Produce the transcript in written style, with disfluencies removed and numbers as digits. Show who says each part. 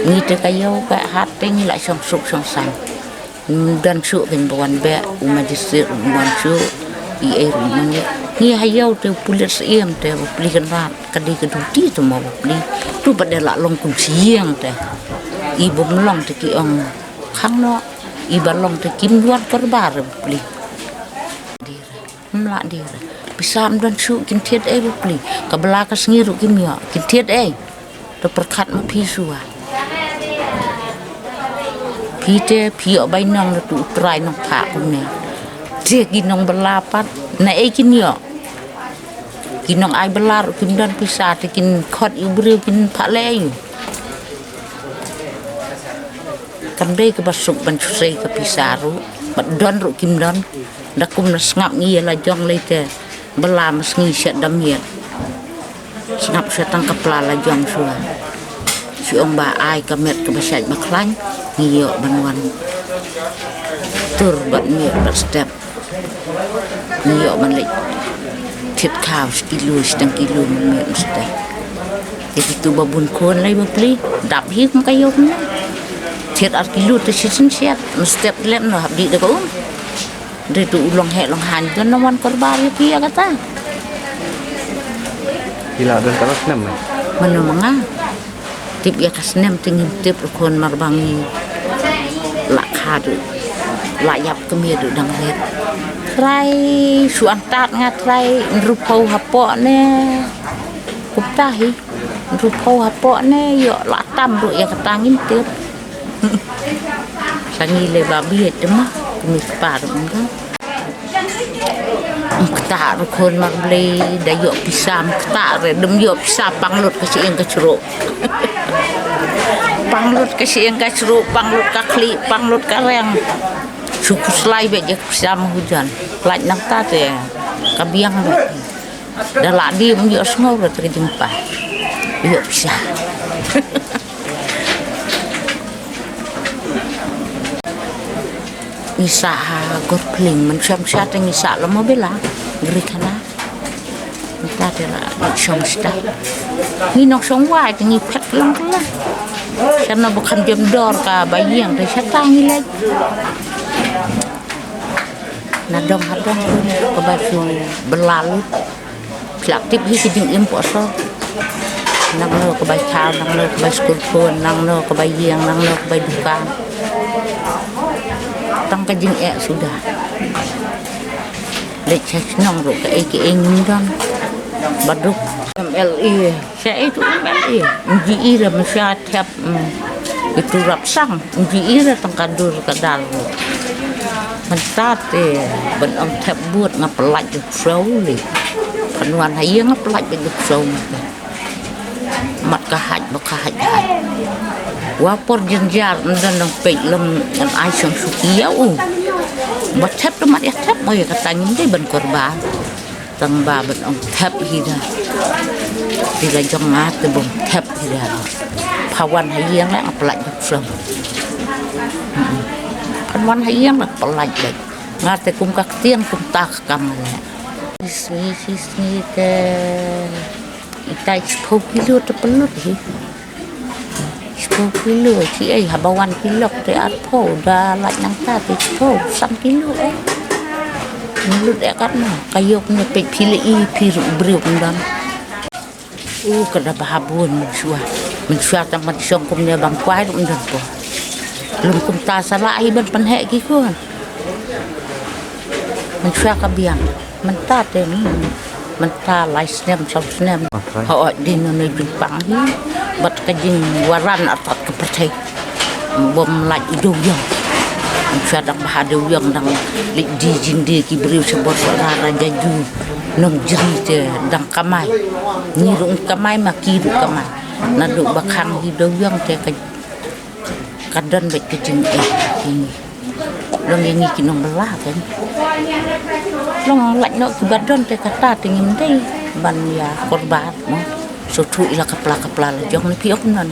Speaker 1: Ni terkayau kat hati ni lah song-song dan syuk kan bawan be umajisir bawan syuk i rumahnya ni hayau tu pulit siem tu beli kenrat kadi keduti tu mau beli tu pada lak long kum siang tu ibu melong tu ki ong khang no i balong tu kim luar korbar beli dira melak dira pisam dan syuk kin tiet beli kabela ka sengiru kim ya kin tiet tu perkat ma pisua Pite pio bay nong la tu trai nong pa kum ne je ginong belapat na kin yo ginong ai belar kim dan pisah te kin khot yu breu kin pha le yu kan dei ke basuk ban sei ke pisaru bad don ru kim don da kum na ngap ngi la jong le te bela mas ngi set dam yet ngap setang kepala la jong sua si ong ba ai kamet ke basaj baklany ngiyo banwan tur bat mi bat step ngiyo man lek thit khaw kilo stang kilo mi step jadi tu babun kon lai bapli dap hi kum kayo ni thit ar kilo te sin siat step lem no habdi de ko de tu ulong he long han don wan korbar yu kia kata
Speaker 2: gila dan kalas nem
Speaker 1: mana manga tip ya kasnem tingin tip kon marbangi lak hadu lak yap kemia du dang let trai suan tat nga trai rupau hapo ne kuptahi rupau hapo ne yo lak tam ru ya katangin tip sangi le babi et mah kumi par mangga kata kon marbli da yo pisam kata re dem yo pisah panglut ke sieng ke ceruk panglut ke sieng ke ceruk panglut ka kli panglut ka reng suku selai be je pisam hujan laj nak ta te kabiang be da la di yo sngo re te jumpa yo pisah Nisa gor pling man syam syat nisa lama bela gerikana kita adalah syam sta ni nok song wai ni pet lang lah karena bukan jam dor ka bayi yang dari syatang ni lagi nadong hadong ke baju berlalu aktif hi kiding impor so nang no ke bai khao nang no ke bai skul nang no ke bai yang nang no ke bai dukan tang kajing sudah lek nong ro ke ngin dong baduk MLE saya itu MLE GI ra masya tap itu rapsang GI ra tang kadur kadal mentat ben om tap buat ngapelaj show li panuan haye ngapelaj ben show mat ka haj bakahaj wapor jenjar dan pek lem an ai sang sukiau bat tap tu mat ya tap moy katangin dei ben korban tang ba ben om tap hida bila jong ngat bom tap hida pawan hayang la apelaj sang pawan hayang la apelaj ngat kum ka tiang kum tak kam la sini te itai pokilo te pelut hi kilo si habawan kilo te arpo da lak nang ta te po 3 kilo mulut kan kayok ne pe pili piru breu dan kada bahabun mensua tamat songkum ne bang kwai dum dan po lum kum ta sala ai ban panhe ki ko mensua ka biang menta te menta lai snem sau snem ho din ne jupang hi bat kajing waran atat ke pertai bom laj doyong sadang bahadu yang dang lik di jindi ki beriu sebor suara jaju nong jerite dang kamai nirung kamai maki du kamai nadu bakhang hi doyong te kadan bet kajing ini long yang iki nong belah kan long laj no ki badon te kata tingin dei ban ya korban mo so tu ila kapla jong ni piok nan